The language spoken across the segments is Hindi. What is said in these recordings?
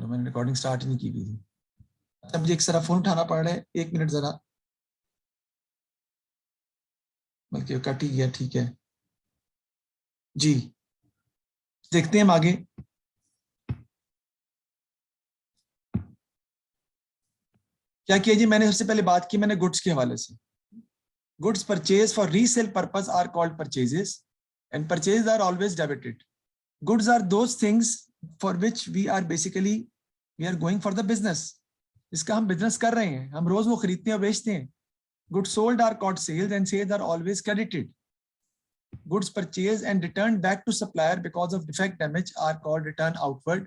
चलो मैंने रिकॉर्डिंग स्टार्ट ही नहीं की हुई थी। अच्छा मुझे एक जरा फोन उठाना पड़ रहा है, 1 मिनट जरा, बल्कि कट ही गया, ठीक है जी। देखते हैं हम आगे। क्या किया जी, मैंने सबसे पहले बात की मैंने गुड्स के हवाले से। Goods purchase for resale purpose are called purchases and purchase are always debited. Goods are those things for which we are basically we are going for the business, इसका हम बिजनेस कर रहे हैं, हम रोज वो खरीदते हैं और बेचते हैं। Goods sold are called sales and sales are always credited. Goods purchased and returned back to supplier because of defect damage are called return outward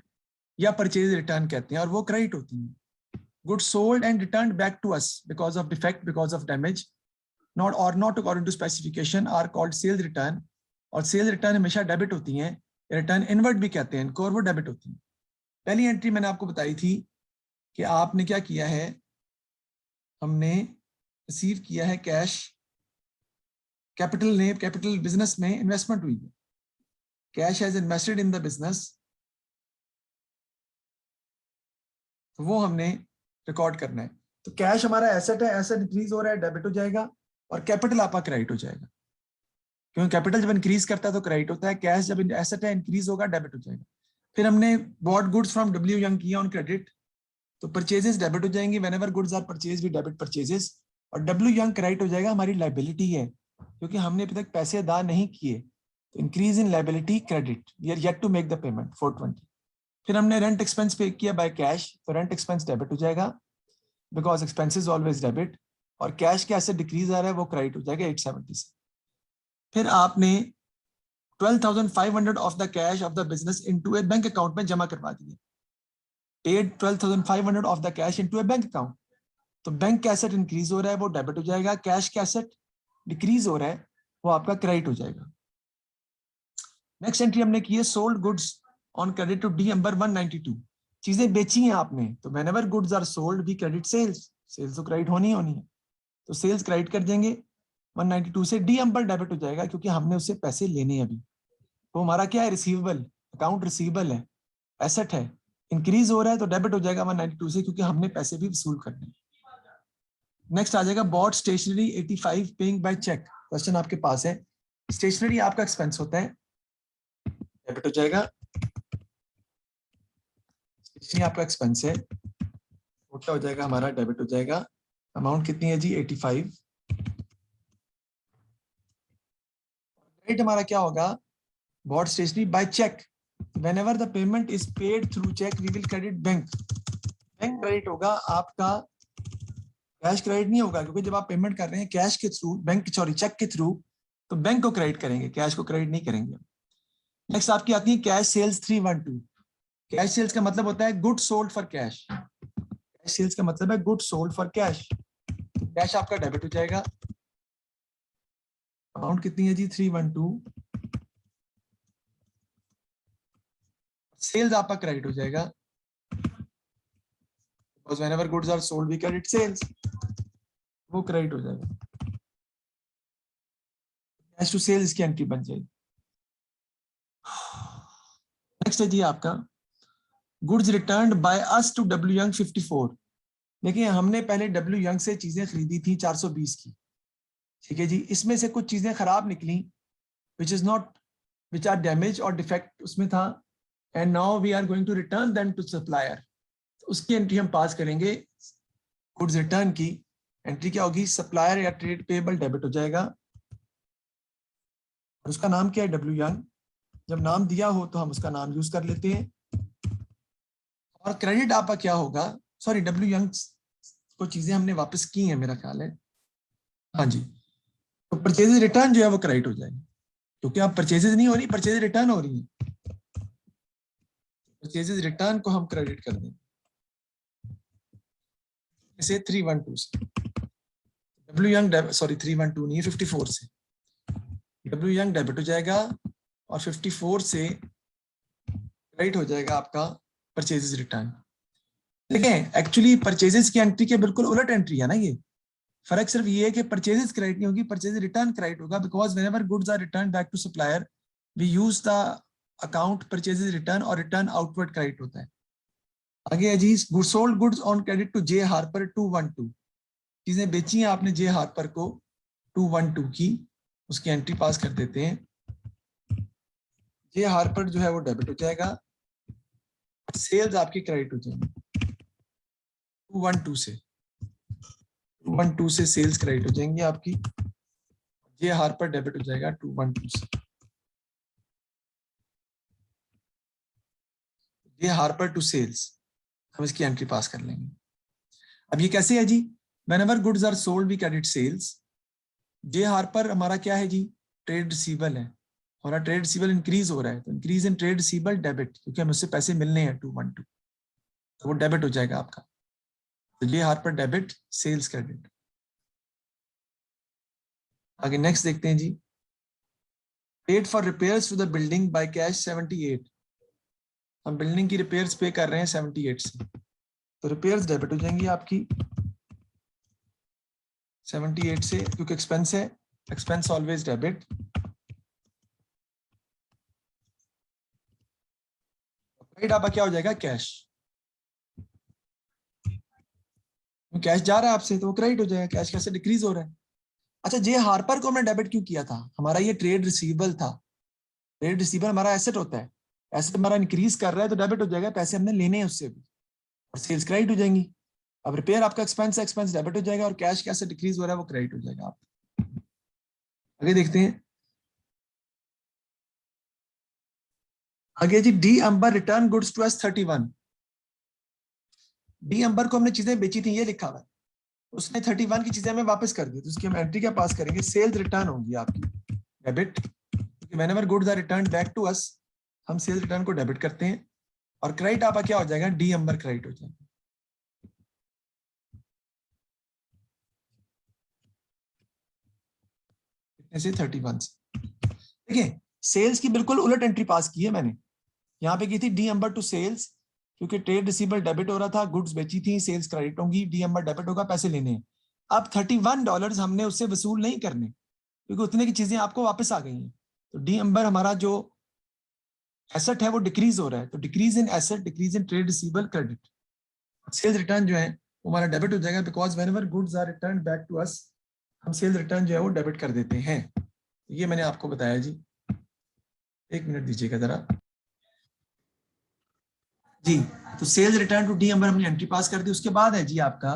या purchase return कहते हैं और वो क्रेडिट होती हैं। Goods sold and returned back to us because of defect, because of damage, not according to specification are called sales return और sales return हमेशा डेबिट होती हैं, रिटर्न इनवर्ड भी कहते हैं इनको, और वो डेबिट होती हैं। पहली एंट्री मैंने आपको बताई थी कि आपने क्या किया है, हमने रिसीव किया है कैश, कैपिटल बिजनेस में इन्वेस्टमेंट हुई है, cash has invested in the business, तो वो हमने रिकॉर्ड करना है। तो कैश हमारा एसेट है, एसेट इंक्रीज हो रहा है डेबिट हो जाएगा, और कैपिटल आपका क्रेडिट हो जाएगा, क्योंकि कैपिटल जब इंक्रीज करता है तो क्रेडिट होता है, कैश जब एसेट है इंक्रीज होगा डेबिट हो जाएगा। फिर हमने bought goods from W Young किया ऑन क्रेडिट, तो परचेजेस डेबिट हो जाएंगी, whenever goods are purchase we debit purchases, और डब्ल्यू यंग क्रेडिट हो जाएगा, हमारी लायबिलिटी है क्योंकि हमने अभी तक पैसे अदा नहीं किए, तो increase in liability credit, we are yet to make the payment 420। फिर हमने रेंट एक्सपेंस पे किया बाय कैश, तो रेंट एक्सपेंस डेबिट हो जाएगा बिकॉज एक्सपेंसेस ऑलवेज डेबिट, और कैश के एसेट डिक्रीज आ रहा है वो क्रेडिट हो जाएगा 870 से। फिर आपने 12,500 of the cash of the business into A bank account में जमा करवा दिए, paid 12,500 of the cash into A bank account, तो बैंक का एसेट इंक्रीज हो रहा है वो डेबिट हो जाएगा, कैश का एसेट डिक्रीज हो रहा है वो आपका क्रेडिट हो जाएगा। नेक्स्ट एंट्री हमने की है sold goods on credit to D number 192, चीजें बेची हैं आपने, तो whenever goods are sold we credit sales, sales तो क्रेडिट होनी है, तो सेल्स क्रेडिट कर देंगे 192 से, डी नंबर डेबिट हो जाएगा क्योंकि हमने उससे पैसे लेने हैं अभी, तो हमारा क्या है, रिसीवेबल, अकाउंट रिसीवेबल है, एसेट है, इंक्रीज हो रहा है तो डेबिट हो जाएगा 192 से क्योंकि हमने पैसे भी वसूल करने हैं। नेक्स्ट आ जाएगा bought stationery 85 paying by cheque, question आपके पास है, स्टेशनरी आपका एक्सपेंस होता है, डेबिट हो जाएगा, स्टेशनरी आपका एक्सपेंस है, टोटल हो जाएगा हमारा, डेबिट हो जाएगा, अमाउंट कितनी है जी 85, क्रेडिट हमारा क्या होगा, bought stationery by cheque, whenever the payment is paid through cheque we will credit bank, bank credit होगा आपका, कैश क्रेडिट नहीं होगा क्योंकि जब आप पेमेंट कर रहे हैं कैश के थ्रू, बैंक सॉरी चेक के थ्रू, तो बैंक को क्रेडिट करेंगे, कैश को क्रेडिट नहीं करेंगे। नेक्स्ट आपकी आती है कैश सेल्स 312, कैश सेल्स का मतलब होता है good sold for cash, cash sales का मतलब है good sold for cash, cash आपका डेबिट हो जाएगा, अमाउंट कितनी है जी 312, सेल्स आपका क्रेडिट हो जाएगा because whenever goods are sold we credit sales, वो क्रेडिट हो जाएगा, कैश टू सेल्स की एंट्री बन जाएगी। नेक्स्ट है जी आपका goods returned by us to W Young 54, देखिए हमने पहले डब्ल्यू यंग से चीजें खरीदी थी 420 की, ठीक है जी, इसमें से कुछ चीजें खराब निकली which are damaged और डिफेक्ट उसमें था, and now we are going to return them to supplier, उसकी एंट्री हम पास करेंगे, गुड्स रिटर्न की एंट्री क्या होगी, सप्लायर या ट्रेड पेबल डेबिट हो जाएगा, और उसका नाम क्या है डब्ल्यू यंग, जब नाम दिया हो तो हम उसका नाम यूज कर लेते हैं, और क्रेडिट आपका क्या होगा, सॉरी डब्ल्यू यंग को चीजें हमने वापस की हैं मेरा ख्याल है, हाँ जी, तो परचेज रिटर्न जो है वो क्रेडिट हो जाएगी क्योंकि आप परचेजेज नहीं हो रही, परचेज रिटर्न हो रही है, परचेजेज रिटर्न को हम क्रेडिट कर देंगे इसे 312 से, डब्ल्यू यंग सॉरी 312 नहीं 54 से, डब्ल्यू यंग डेबिट हो जाएगा और 54 से क्रेडिट हो जाएगा आपका परचेजेस रिटर्न। देखें एक्चुअली परचेजेस की एंट्री के बिल्कुल उलट एंट्री है ना, ये फर्क सिर्फ ये है कि परचेजेस क्रेडिट नहीं होगी, परचेजेस रिटर्न क्रेडिट होगा, because whenever goods are return back to supplier we use the account purchases return, और रिटर्न आउटवर्ड क्रेडिट होता है, आगे है जी, sold goods on credit to J Harper 212, चीजें बेची हैं आपने जे हार्पर को 212 की, उसकी एंट्री पास कर देते हैं। जे हार्पर जो है वो डेबिट हो जाएगा, सेल्स आपकी क्रेडिट हो जाएगी 212 से, 212 से सेल्स क्रेडिट हो जाएंगी आपकी, जे हार्पर डेबिट हो जाएगा 212 से। जे हार्पर टू सेल्स, हम इसकी एंट्री पास कर लेंगे। अब ये कैसे है जी, whenever goods are sold we credit sales. J Harper हमारा क्या है जी, ट्रेड रिसीवेबल है, हमारा ट्रेड रिसीवेबल इंक्रीज हो रहा है, तो इंक्रीज इन ट्रेड रिसीवेबल डेबिट, क्योंकि हमें उससे पैसे मिलने हैं 212, तो वो डेबिट हो जाएगा आपका, तो J Harper debit sales credit. आगे नेक्स्ट देखते हैं जी, paid for repairs to the building by cash 78, हम बिल्डिंग की रिपेयर्स पे कर रहे हैं 78 से, तो रिपेयर्स डेबिट हो जाएंगी आपकी 78 से, क्योंकि एक्सपेंस है, एक्सपेंस ऑलवेज डेबिट। क्रेडिट आपका क्या हो जाएगा, कैश, कैश जा रहा है आपसे तो वो क्रेडिट हो जाएगा, कैश कैसे डिक्रीज हो रहा है। अच्छा, जे हार्पर को हमने डेबिट क्यों किया था, हमारा ये ट्रेड रिसीवेबल था, ट्रेड रिसीवेबल हमारा एसेट होता है, एसेट हमारा इंक्रीज कर रहा है तो डेबिट हो जाएगा, पैसे हमने लेने हैं उससे भी, और सेल्स क्रेडिट हो जाएंगी। अब रिपेयर आपका एक्सपेंस है, एक्सपेंस डेबिट हो जाएगा, और कैश कैसे डिक्रीज हो रहा है वो क्रेडिट हो जाएगा। आप आगे देखते हैं, आगे जी, D Amber return goods to S 31, D Amber को हमने चीजें बेची थी, ये लिखा हुआ है, उसने 31 की चीजें हमें वापस कर दी, तो उसकी हम एंट्री क्या पास करेंगे, सेल्स रिटर्न होगी आपकी डेबिट, क्योंकि whenever goods are return back to us, हम सेल्स रिटर्न को डेबिट करते हैं, और क्रेडिट आपका क्या हो जाएगा, डी अंबर क्रेडिट हो जाएगा। कितने से, 31 से। देखिए, सेल्स की बिल्कुल उलट एंट्री पास की है मैंने, यहाँ पे की थी डी अंबर टू सेल्स, क्योंकि ट्रेड रिसीवेबल डेबिट हो रहा था, गुड्स बेची थी, सेल्स क्रेडिट होंगी, डी अंबर डेबिट होगा, पैसे लेने हैं। अब $31 हमने उससे वसूल नहीं करने, क्योंकि उतने की चीजें आपको वापस आ गई हैं, तो डी अंबर हमारा जो एसेट है वो डिक्रीज हो रहा है, तो decrease in asset, decrease in trade receivable credit, sales return जो है वो हमारा डेबिट हो जाएगा, because whenever goods are return back to us, हम सेल्स रिटर्न जो है वो डेबिट कर देते हैं। ये मैंने आपको बताया जी, एक मिनट दीजिएगा जरा जी। तो सेल्स रिटर्न टू डी अंबर हमने एंट्री पास कर दी, उसके बाद है जी आपका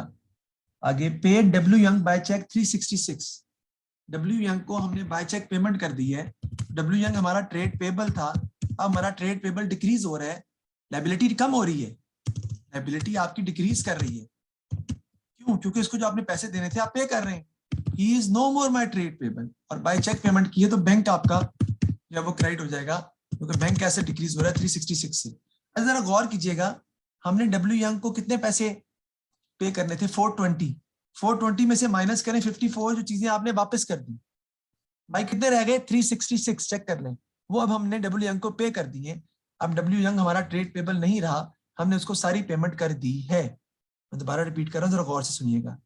आगे, paid W Young by cheque 366, W Young को हमने बाय चेक पेमेंट कर दी है, डब्ल्यू यंग हमारा ट्रेड पेबल था, अब हमारा ट्रेड पेबल डिक्रीज हो रहा है, लायबिलिटी कम हो रही है, लायबिलिटी आपकी डिक्रीज कर रही है, क्यों, क्योंकि इसको जो आपने पैसे देने थे आप पे कर रहे हैं, he is no more my trade payable, और बाय चेक पेमेंट की है तो बैंक आपका जो वो क्रेडिट हो जाएगा, क्योंकि बैंक कैसे डिक्रीज हो रहा है 366 से। जरा गौर कीजिएगा, हमने डब्ल्यू यंग को कितने पैसे पे करने थे, 420, 420 में से माइनस करें 54, जो चीजें आपने वापस कर दी, भाई कितने रह गए, 366, चेक कर लें, वो अब हमने डब्ल्यू यंग को पे कर दिए, अब डब्ल्यू यंग हमारा ट्रेड पेबल नहीं रहा, हमने उसको सारी पेमेंट कर दी है। मैं दोबारा रिपीट कर रहा हूँ, जरा गौर से सुनिएगा,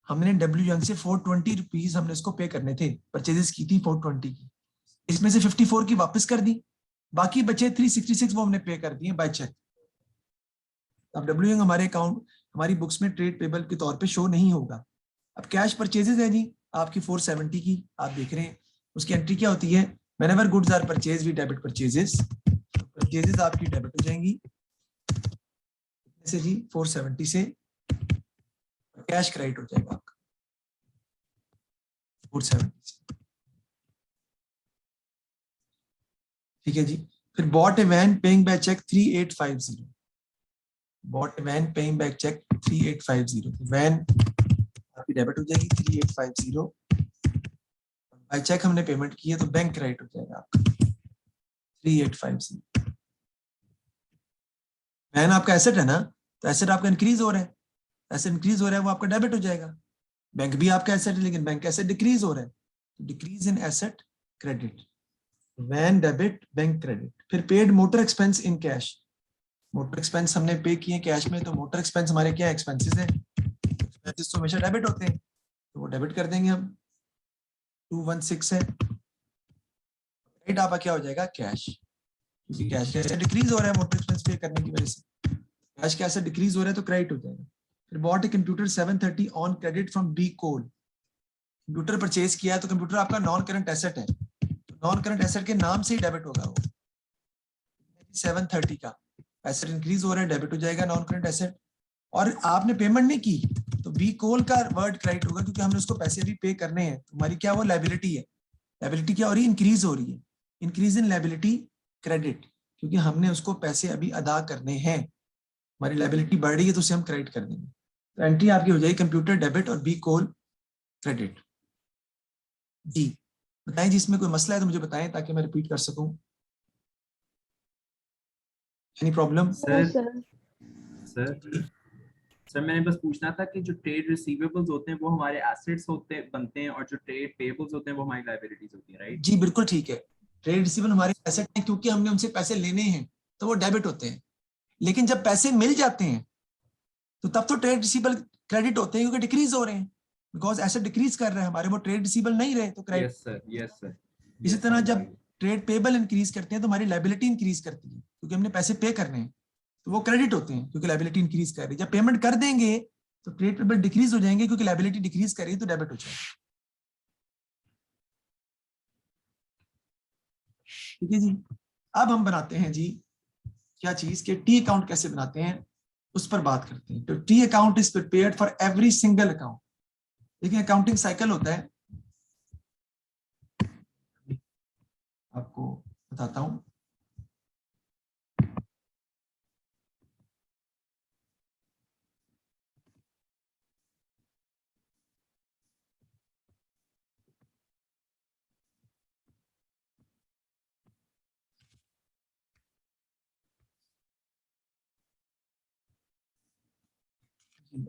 हमने डब्ल्यू यंग से 420 रुपीज हमने इसको पे करने थे, परचेजेस की थी 420 की, इसमें से 54 की वापस कर दी, बाकी बचे 366 वो हमने पे कर दिए बाय चेक। अब डब्ल्यू यंग हमारे अकाउंट, हमारी बुक्स में ट्रेड पेबल के तौर पे शो नहीं होगा। अब कैश परचेजेस है जी आपकी 470 की, आप देख रहे हैं, उसकी एंट्री क्या होती है, whenever goods are purchase we debit purchases, purchases आपकी डेबिट हो जाएंगी से जी 470 से, कैश क्रेडिट हो जाएगा आपका 470 से, ठीक है जी। फिर bought a van paying by cheque 3850, bought a van paying by cheque 3850, van आपकी डेबिट हो जाएगी 3850, बाय चेक हमने पेमेंट की है तो बैंक क्रेडिट हो जाएगा आपका 3850। वैन आपका एसेट है ना, तो एसेट आपका इंक्रीज हो रहा है, एसेट इंक्रीज हो रहा है वो आपका डेबिट हो जाएगा, बैंक भी आपका एसेट है लेकिन बैंक एसेट डिक्रीज हो रहा है, decrease in asset credit, van debit bank credit. फिर paid motor expense in cash, motor expense हमने पे किए कैश में, तो मोटर एक्सपेंस हमारे क्या एक्सपेंसेस हैं, एक्सपेंसेस तो हमेशा डेबिट होते हैं, तो वो डेबिट कर देंगे हम, 216 है, क्रेडिट आपका क्या हो जाएगा, कैश, क्योंकि कैश कैसे डिक्रीज हो रहा है मोटर एक्सपेंस पे करने की वजह से, कैश का एसेट डिक्रीज हो रहा है तो क्रेडिट हो जाएगा। फिर bought a computer 730 on credit from B Cole, computer purchase किया है तो कंप्यूटर आपका नॉन करंट एसेट है, तो नॉन करंट एसेट के नाम से ही डेबिट होगा वो 730 का एसेट इंक्रीज हो रहा है, डेबिट हो जाएगा नॉन करंट एसेट। और आपने पेमेंट नहीं की तो बी कोल का वर्ड क्रेडिट होगा, क्योंकि हमने उसको पैसे भी पे करने हैं, तुम्हारी क्या वो लायबिलिटी है, लायबिलिटी क्या हो रही है, इंक्रीज हो रही है, इंक्रीज इन लायबिलिटी क्रेडिट, क्योंकि हमने उसको पैसे अभी अदा करने हैं, हमारी लायबिलिटी बढ़ रही है तो उसे हम क्रेडिट कर देंगे। तो एंट्री आपकी हो जाएगी कंप्यूटर डेबिट और बी कोल क्रेडिट। जी बताएं जी, इसमें कोई मसला है तो मुझे बताएं ताकि मैं रिपीट कर सकूं। Any problem? Sir sir sir मैंने बस पूछना था कि जो ट्रेड रिसीवेबल्स होते हैं वो हमारे एसेट्स बनते हैं और जो ट्रेड पेबल्स होते हैं वो हमारी लायबिलिटीज होती हैं, राइट? जी बिल्कुल ठीक है, ट्रेड रिसीवेबल हमारे एसेट हैं क्योंकि हमने उनसे पैसे लेने हैं तो वो डेबिट होते हैं, लेकिन जब पैसे मिल जाते हैं तो तब तो ट्रेड रिसीवेबल क्रेडिट होते हैं, क्योंकि डिक्रीज हो रहे हैं, बिकॉज एसेट डिक्रीज कर रहे हैं हमारे, वो ट्रेड रिसीवेबल नहीं रहे तो क्रेडिट। यस सर इसी तरह जब ट्रेड पेबल इंक्रीज करते हैं तो हमारी लायबिलिटी इंक्रीज करती है, क्योंकि हमने पैसे पे करने हैं तो वो क्रेडिट होते हैं क्योंकि लायबिलिटी इंक्रीज कर रही है। जब पेमेंट कर देंगे तो ट्रेड पेबल डिक्रीज हो जाएंगे क्योंकि लायबिलिटी डिक्रीज कर रही है तो डेबिट हो जाएगा। ठीक है जी। अब हम बनाते हैं जी क्या चीज के टी अकाउंट कैसे बनाते हैं उस पर बात करते हैं। तो T account is prepared for every single account. देखिए अकाउंटिंग साइकिल होता है, आपको बताता हूं।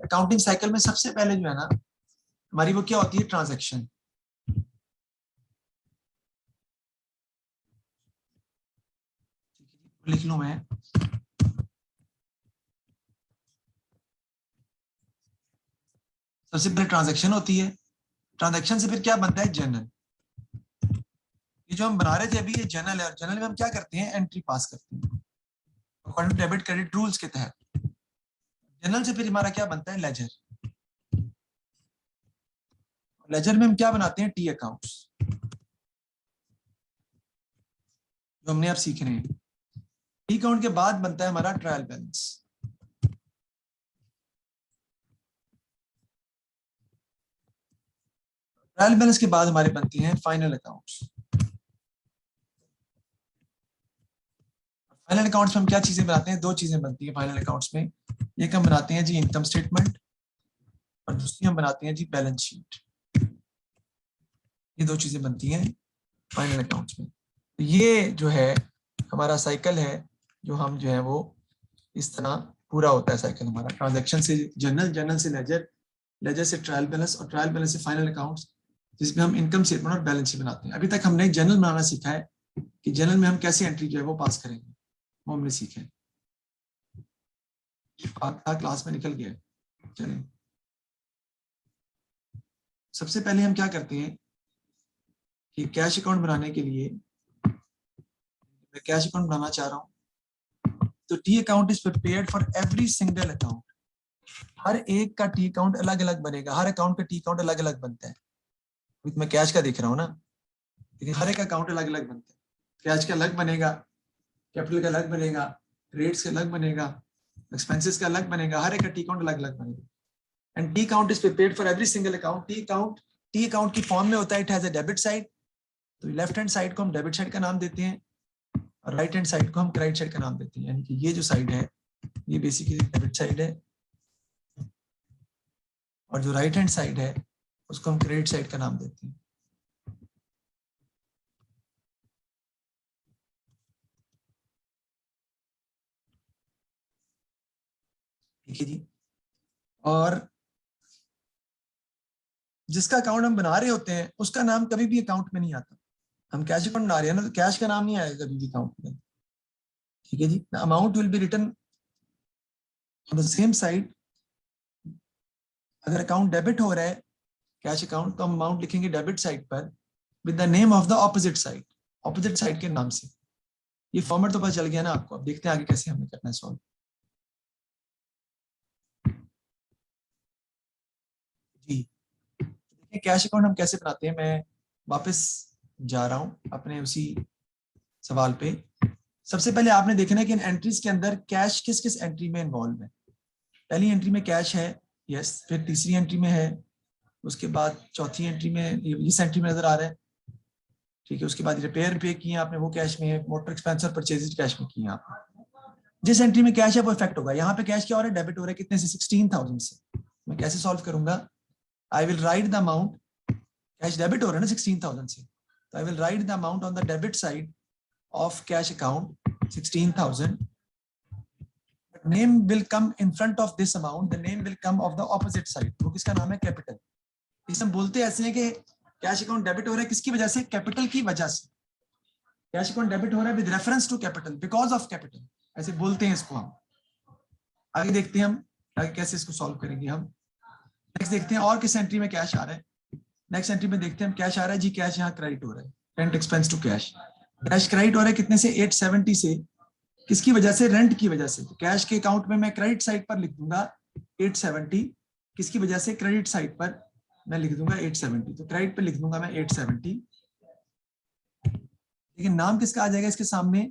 अकाउंटिंग साइकिल में सबसे पहले जो है ना हमारी वो क्या होती है, ट्रांजैक्शन। लिख लूं मैं, सबसे पहले ट्रांजैक्शन होती है, ट्रांजैक्शन से फिर क्या बनता है, जर्नल। ये जो हम बना रहे थे अभी ये जर्नल है, और जर्नल में हम क्या करते हैं, एंट्री पास करते हैं अकॉर्डिंग डेबिट क्रेडिट रूल्स के तहत। जर्नल से फिर हमारा क्या बनता है, लेजर। लेजर में हम क्या बनाते हैं, टी अकाउंट्स, जो हमने अब सीख रहे हैं। टी अकाउंट के बाद बनता है हमारा ट्रायल बैलेंस। ट्रायल बैलेंस के बाद हमारे बनती हैं फाइनल अकाउंट्स। फाइनल अकाउंट्स में हम क्या चीजें बनाते हैं, दो चीजें बनती हैं फाइनल अकाउंट्स में। एक हम बनाते हैं जी इनकम स्टेटमेंट और दूसरी हम बनाते हैं जी बैलेंस शीट। ये दो चीजें बनती हैं फाइनल अकाउंट्स में। तो ये जो है हमारा साइकिल है, जो हम जो है वो इस तरह पूरा होता है साइकिल हमारा, ट्रांजैक्शन से जर्नल, जर्नल से लेजर, लेजर से ट्रायल बैलेंस और ट्रायल बैलेंस से फाइनल अकाउंट्स, जिसमें हम इनकम स्टेटमेंट और बैलेंस शीट बनाते हैं। अभी तक हमने जर्नल बनाना सीखा है कि जर्नल में हम कैसे एंट्री जो है वो पास करेंगे, वो हमने सीखा है। क्लास में निकल गया है। चलिए सबसे पहले हम क्या करते हैं कि कैश अकाउंट बनाने के लिए, मैं कैश अकाउंट बनाना चाह रहा हूं, तो T account is prepared for every single account. हर एक का टी अकाउंट अलग अलग बनेगा, हर अकाउंट का टी अकाउंट अलग अलग बनता है। मैं कैश का देख रहा हूँ ना, लेकिन हर एक अकाउंट अलग अलग बनता है। कैश का अलग बनेगा, कैपिटल का अलग बनेगा, रेट्स का अलग बनेगा, एक्सपेंसेस का अलग बनेगा, हर एक का टी अकाउंट अलग अलग बनेगा। And T account is prepared for every single account. T account की फॉर्म में होता है, it has a debit side, तो लेफ्ट हैंड साइड को हम डेबिट साइड का नाम देते हैं और राइट हैंड साइड को हम क्रेडिट साइड का नाम देते हैं। यानी कि ये जो साइड है ये बेसिकली डेबिट साइड है और जो राइट हैंड साइड है उसको हम क्रेडिट साइड का नाम देते हैं। ठीक है जी। और जिसका अकाउंट हम बना रहे होते हैं उसका नाम कभी भी अकाउंट में नहीं आता। हम कैश अकाउंट बना रहे हैं ना, तो कैश का नाम नहीं आएगा कभी भी अकाउंट में। ठीक है जी। The amount will be written on the same side. अगर अकाउंट डेबिट हो रहा है कैश अकाउंट, तो हम अमाउंट लिखेंगे डेबिट साइड पर with the name of the opposite side, opposite side के नाम से। ये फॉर्मेट तो पता चल गया ना आपको। अब देखते हैं आगे कैसे हमें करना है सॉल्व। जी देखिए कैश अकाउंट हम कैसे बनाते हैं, मैं वापस जा रहा हूं अपने उसी सवाल पे। सबसे पहले आपने देखना है कि इन एंट्रीज के अंदर कैश किस किस एंट्री में इन्वॉल्व है। पहली एंट्री में कैश है, यस, फिर तीसरी एंट्री में है, उसके बाद चौथी एंट्री में इस एंट्री में नजर आ रहा है, ठीक है। उसके बाद रिपेयर पे किए आपने वो कैश में है, मोटर एक्सपेंस और परचेजेज कैश में किए आपने। जिस एंट्री में कैश है वो इफेक्ट होगा। यहाँ पे कैश क्या हो रहा है, डेबिट हो रहा है, कितने से, 16,000 से। मैं कैसे सॉल्व करूंगा, आई will write the amount, cash debit हो रहा है ना 16,000 से, तो I will write the amount on the debit side of cash account 16,000. Name will come in front of this amount, the name will come of the opposite side. वो किसका नाम है, कैपिटल। इसे हम बोलते ऐसे हैं कि कैश अकाउंट डेबिट हो रहा है किसकी वजह से, कैपिटल की वजह से। कैश अकाउंट डेबिट हो रहा है with reference to capital, because of capital, ऐसे बोलते हैं इसको हम। आगे देखते हैं हम आगे कैसे इसको सॉल्व करेंगे हम। नेक्स्ट देखते हैं और किस एंट्री में कैश आ रहा है। नेक्स्ट एंट्री में देखते हैं हम कैश आ रहा है जी, कैश यहाँ क्रेडिट हो रहा है, rent expense to cash. Cash credit हो रहा है कितने से, 870 से, किसकी वजह से, रेंट की वजह से। तो कैश के अकाउंट में मैं क्रेडिट साइड पर लिख दूंगा 870, किसकी वजह से, क्रेडिट साइड पर मैं लिख दूंगा 870, तो क्रेडिट पे लिख दूंगा मैं 870। लेकिन नाम किसका आ जाएगा इसके सामने,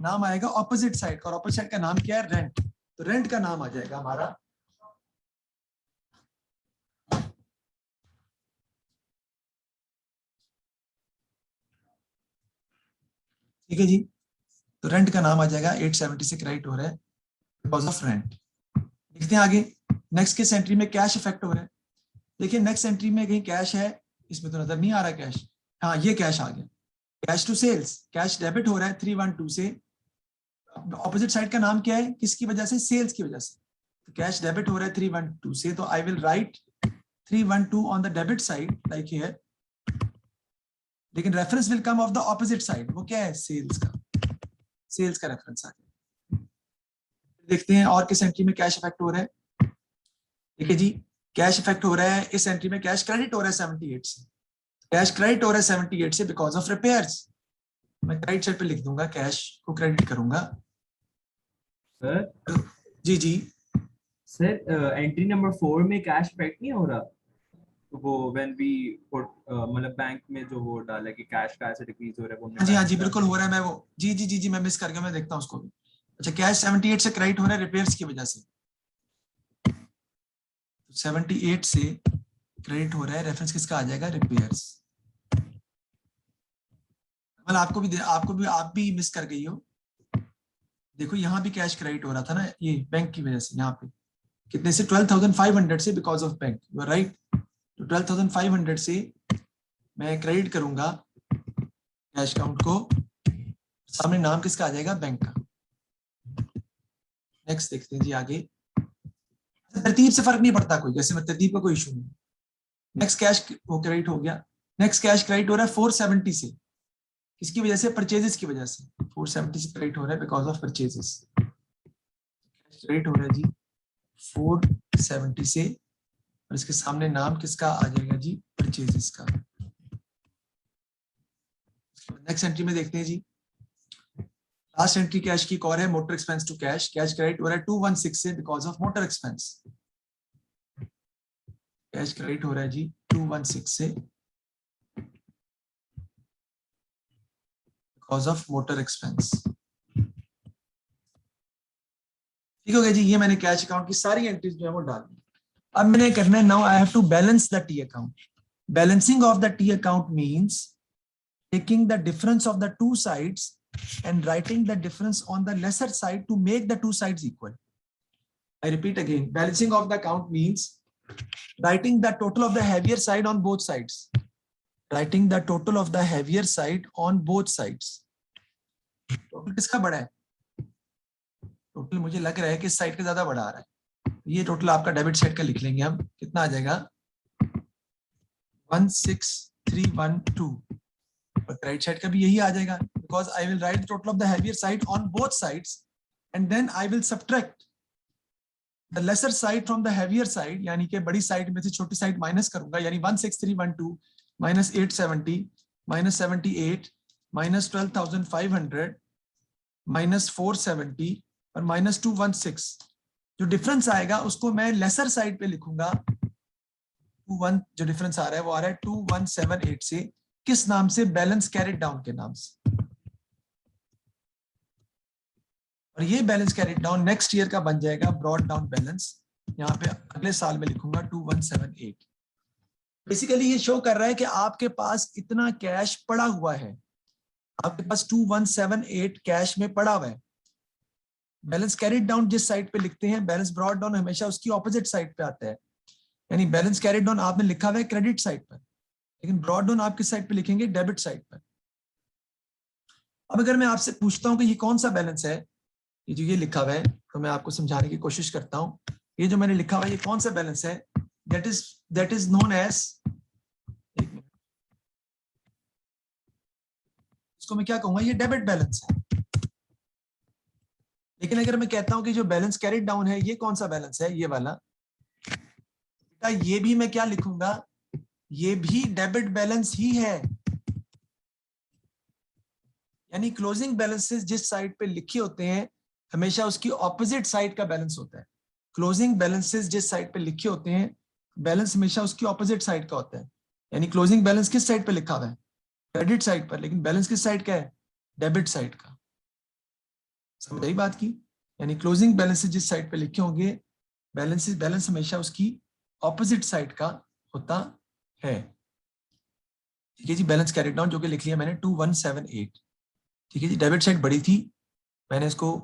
नाम आएगा ऑपोजिट साइड का, और ऑपोजिट साइड का नाम क्या है, रेंट। तो रेंट का नाम आ जाएगा हमारा, ठीक है जी। तो रेंट का नाम आ जाएगा, 870 से क्रेडिट हो रहा है बिकॉज ऑफ रेंट। देखते हैं आगे नेक्स्ट किस एंट्री में कैश इफेक्ट हो रहा है। देखिए नेक्स्ट एंट्री में कहीं कैश है, इसमें तो नजर नहीं आ रहा कैश, हाँ ये कैश आ गया, cash to sales, cash debit हो रहा है 312 से। ऑपोजिट साइड का नाम क्या है, किसकी वजह से, सेल्स की वजह से। तो कैश डेबिट हो रहा है 312 से, तो I will write 312 on the debit side like here, लेकिन reference will come of the opposite side, वो क्या है, सेल्स का, सेल्स का रेफरेंस आ गया। देखते हैं और किस एंट्री में कैश इफेक्ट हो रहा है। देखिए जी कैश इफेक्ट हो रहा है इस एंट्री में, कैश क्रेडिट हो रहा है 78 से, कैश क्रेडिट हो रहा है 78 से बिकॉज ऑफ रिपेयर्स। मैं क्रेडिट साइड पे लिख दूंगा, कैश को क्रेडिट करूंगा। सर जी जी सर एंट्री नंबर 4 में कैश इफेक्ट नहीं हो रहा, वो व्हेन वी पुट मतलब बैंक में जो वो डाला कि कैश का ऐसे डिक्रीज हो रहा है वो हमने हाँ जी बिल्कुल हो रहा है, मैं वो जी मैं मिस कर गया, मैं देखता हूँ उसको भी। अच्छा कैश 78 से क्रेडिट हो रहा है रिपेयर्स की वजह से, 78 से क्रेडिट हो रहा है, रेफरेंस किसका आ जाएगा, रिपेयर्स। मतलब आप भी मिस कर गई हो। देखो यहाँ भी कैश क्रेडिट हो रहा था ना, ये बैंक की वजह से, यहाँ पे कितने से, 12,500 से, because of bank, you are right. तो 12,500 से मैं क्रेडिट करूंगा कैश अकाउंट को, सामने नाम किसका आ जाएगा, बैंक का। नेक्स्ट देखते हैं जी आगे। तरतीब से फर्क नहीं पड़ता कोई, जैसे मैं तरतीब का कोई इशू नहीं। नेक्स्ट कैश वो क्रेडिट हो गया। नेक्स्ट कैश क्रेडिट हो रहा है 470 से, किसकी वजह से, परचेजेस की वजह से। 470 से क्रेडिट हो रहा है बिकॉज ऑफ परचेजेस, क्रेडिट हो रहा है जी 470 से, और इसके सामने नाम किसका आ जाएगा जी, परचेजेस का। नेक्स्ट एंट्री में देखते हैं जी, लास्ट एंट्री कैश की और है, motor expense to cash. Cash credit हो रहा है 216 से because of motor expense, cash credit हो रहा है जी 216 से बिकॉज ऑफ मोटर एक्सपेंस। ठीक हो गया जी, ये मैंने कैश अकाउंट की सारी एंट्रीज जो है वो डाल दी। अब मैंने करना है, now I have to balance the T account. Balancing of the T account means taking the difference of the two sides and writing the difference on the lesser side to make the two sides equal. I repeat again, balancing of the account means writing the total of the heavier side on both sides. Writing the total of the heavier side on both sides. Total किसका बड़ा है, टोटल मुझे लग रहा है कि इस साइड का ज्यादा बड़ा आ रहा है। ये टोटल आपका डेबिट साइड का लिख लेंगे हम, कितना आ जाएगा 16312, और क्रेडिट साइड का भी यही आ जाएगा, because I will write the total of the heavier side on both sides and then I will subtract the lesser side from the heavier side, यानी कि बड़ी साइड में से छोटी साइड माइनस करूंगा, यानी 16312 माइनस 870 माइनस 78 माइनस 12,500 माइनस 470 और माइनस 216, जो डिफरेंस आएगा उसको मैं लेसर साइड पे लिखूंगा 21 जो डिफरेंस आ रहा है वो आ रहा है 2178 से, किस नाम से? बैलेंस कैरिड डाउन के नाम से। और ये balance carried down next year का बन जाएगा ब्रॉड डाउन बैलेंस, यहाँ पे अगले साल में लिखूंगा 2178। बेसिकली ये शो कर रहा है कि आपके पास इतना कैश पड़ा हुआ है, आपके पास 2178 कैश में पड़ा हुआ है। बैलेंस कैरिड डाउन जिस साइड पे लिखते हैं, बैलेंस ब्रॉड डाउन हमेशा उसकी ऑपोजिट साइड पे आता है। यानी बैलेंस कैरिड डाउन आपने लिखा हुआ है क्रेडिट साइड पर, लेकिन ब्रॉड डाउन आप किस साइड पे लिखेंगे? डेबिट साइड पर। अब अगर मैं आपसे पूछता हूं कि ये कौन सा बैलेंस है, ये जो ये लिखा हुआ है, तो मैं आपको समझाने की कोशिश करता हूं। ये जो मैंने लिखा हुआ है ये कौन सा बैलेंस है? दैट इज नोन एज, इसको मैं क्या कहूंगा? ये डेबिट बैलेंस है। लेकिन अगर मैं कहता हूं कि जो बैलेंस कैरिड डाउन है ये कौन सा बैलेंस है? ये वाला, ये भी मैं क्या लिखूंगा? ये भी डेबिट बैलेंस ही है। यानी क्लोजिंग बैलेंसेस जिस साइड पे लिखे होते हैं हमेशा उसकी ऑपोजिट साइड का बैलेंस होता है। क्लोजिंग बैलेंसेस जिस साइड पे लिखे होते हैं बैलेंस हमेशा उसकी ऑपोजिट साइड का होता है। यानी क्लोजिंग बैलेंस किस साइड पे लिखा हुआ है? क्रेडिट साइड पर, लेकिन बैलेंस किस साइड का है? डेबिट साइड का। समझ आई बात की? यानी क्लोजिंग बैलेंसेस जिस साइड पे लिखे होंगे बैलेंस हमेशा उसकी ऑपोजिट साइड का होता है। ठीक है जी, बैलेंस कैरिड डाउन जो कि लिख लिया मैंने 2178। ठीक है जी, डेबिट साइड बड़ी थी, मैंने इसको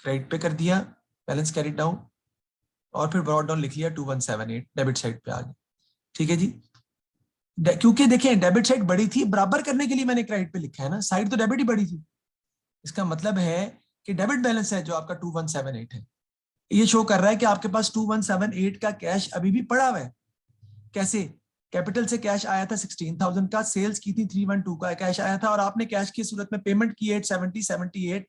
क्रेडिट पे कर दिया बैलेंस कैरिड डाउन, और फिर ब्रॉड डाउन लिख लिया 2178, डेबिट साइड पे आ गया। ठीक है जी, क्योंकि देखें डेबिट साइड बड़ी थी, बराबर करने के लिए मैंने क्रेडिट पे लिखा है ना, साइड तो डेबिट ही बड़ी थी। इसका मतलब है कि डेबिट बैलेंस है जो आपका 2178 है। ये शो कर रहा है कि आपके पास 2178 का कैश अभी भी पड़ा हुआ है। कैसे? कैपिटल से कैश आया था 16,000 का, सेल्स की थी 312 का कैश आया था, और आपने कैश की सूरत में पेमेंट की 870,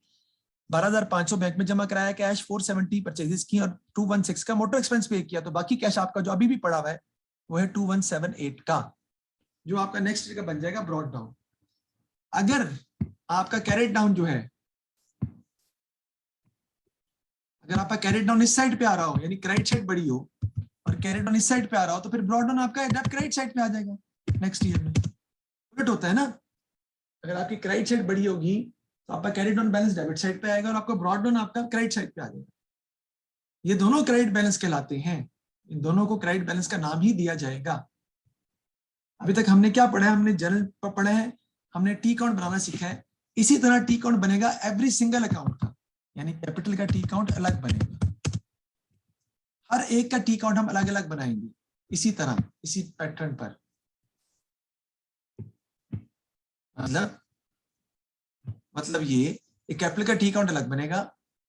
12,500 बैंक में जमा कराया कैश, 470 परचेजेस की और 216 का मोटर एक्सपेंस पे किया। तो बाकी कैश आपका जो अभी भी पड़ा हुआ है वो है 2178 का, जो आपका नेक्स्ट ईयर का बन जाएगा ब्रॉड डाउन। अगर आपका कैरेट डाउन जो है, अगर आपका कैरेट डाउन इस साइड पे आ रहा हो, यानी क्रेडिट साइड बड़ी हो और कैरेट डाउन इस साइड पे आ रहा हो, तो फिर ब्रॉड डाउन आपका डेबिट क्रेडिट साइड पे आ जाएगा नेक्स्ट ईयर में। उलट होता है ना, अगर आपकी क्रेडिट साइड बड़ी होगी तो आपका carried down balance debit side पे आएगा और आपका ब्रॉड डाउन आपका क्रेडिट साइड पे आ जाएगा। ये दोनों क्रेडिट बैलेंस कहलाते हैं, इन दोनों को क्रेडिट बैलेंस का नाम ही दिया जाएगा। अभी तक हमने क्या पढ़ा है? हमने जनरल पढ़ा है, हमने टी काउंट बनाना सीखा है। इसी तरह टी काउंट बनेगा एवरी सिंगल अकाउंट का, यानी कैपिटल का टी काउंट अलग बनेगा, हर एक का टी काउंट हम अलग अलग बनाएंगे इसी तरह, इसी पैटर्न पर। मतलब ये कैपिटल का टी काउंट अलग बनेगा,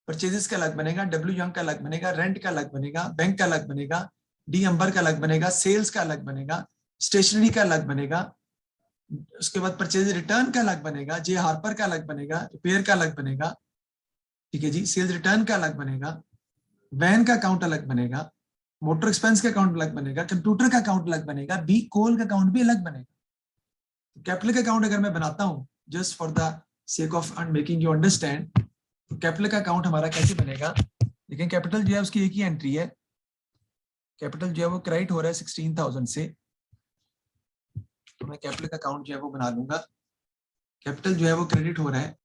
परचेजेस का अलग बनेगा, डब्ल्यू यंग का अलग बनेगा, रेंट का अलग बनेगा, बैंक का अलग बनेगा, डी अंबर का अलग बनेगा, सेल्स का अलग बनेगा, स्टेशनरी का अलग बनेगा, उसके बाद परचेज रिटर्न का अलग बनेगा, जे हार्पर का अलग बनेगा, रिपेयर का अलग बनेगा। ठीक है जी, सेल्स रिटर्न का अलग बनेगा, वैन का अकाउंट अलग बनेगा, मोटर एक्सपेंस का अकाउंट अलग बनेगा, कंप्यूटर का अकाउंट अलग बनेगा, बी कोल का अकाउंट भी अलग बनेगा। कैपिटल का अकाउंट अगर मैं बनाता हूं just for the sake of making you understand, तो कैपिटल का अकाउंट हमारा कैसे बनेगा? लेकिन कैपिटल जो है उसकी एक ही एंट्री है, कैपिटल जो है वो क्रेडिट हो रहा है 16,000 से, तो मैं कैपिटल का अकाउंट जो है वो बना लूंगा। कैपिटल जो है वो क्रेडिट हो रहा है